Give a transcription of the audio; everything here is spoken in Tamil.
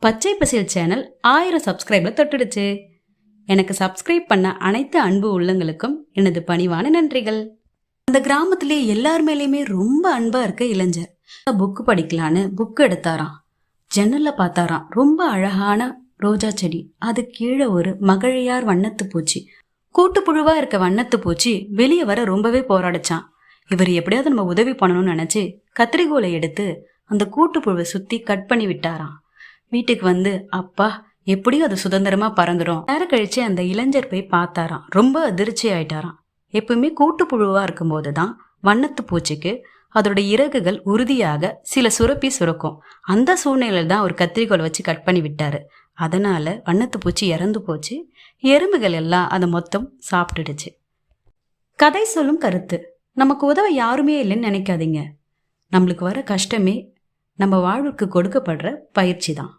பச்சை பசியல் சேனல் 1000 சப்ஸ்கிரைபர் தொட்டுடுச்சு. எனக்கு சப்ஸ்கிரைப் பண்ண அனைத்து அன்பு உள்ளங்களுக்கும் எனது பணிவான நன்றிகள். அந்த கிராமத்திலே எல்லார் மேலேயுமே ரொம்ப அன்பா இருக்க இளைஞர் புக்கு படிக்கலான்னு புக்கு எடுத்தாராம். ஜன்னல்ல பார்த்தாராம் ரொம்ப அழகான ரோஜா செடி. அது கீழே ஒரு மகழையார் வண்ணத்து பூச்சி. கூட்டுப்புழுவா இருக்க வண்ணத்து பூச்சி வெளியே வர ரொம்பவே போராடிச்சான். இவர் எப்படியாவது நம்ம உதவி பண்ணணும்னு நினைச்சு கத்திரிக்கோலை எடுத்து அந்த கூட்டுப்புழுவை சுத்தி கட் பண்ணி விட்டாராம். வீட்டுக்கு வந்து அப்பா எப்படியும் அது சுதந்திரமா பறந்துடும். நேரம் கழிச்சு அந்த இளைஞர் போய் பார்த்தாராம். ரொம்ப அதிர்ச்சி ஆயிட்டாராம். எப்பவுமே கூட்டுப்புழுவா இருக்கும் போதுதான் வண்ணத்து பூச்சிக்கு அதோட இறகுகள் உறுதியாக சில சுரப்பி சுரக்கும். அந்த சூழ்நிலையில தான் ஒரு கத்திரிக்கோலை வச்சு கட் பண்ணி விட்டாரு. அதனால வண்ணத்து பூச்சி இறந்து போச்சு. எறும்புகள் எல்லாம் அதை மொத்தம் சாப்பிட்டுடுச்சு. கதை சொல்லும் கருத்து: நமக்கு உதவ யாருமே இல்லைன்னு நினைக்காதீங்க. நம்மளுக்கு வர கஷ்டமே நம்ம வாழ்வுக்கு கொடுக்கப்படுற பயிற்சி தான்.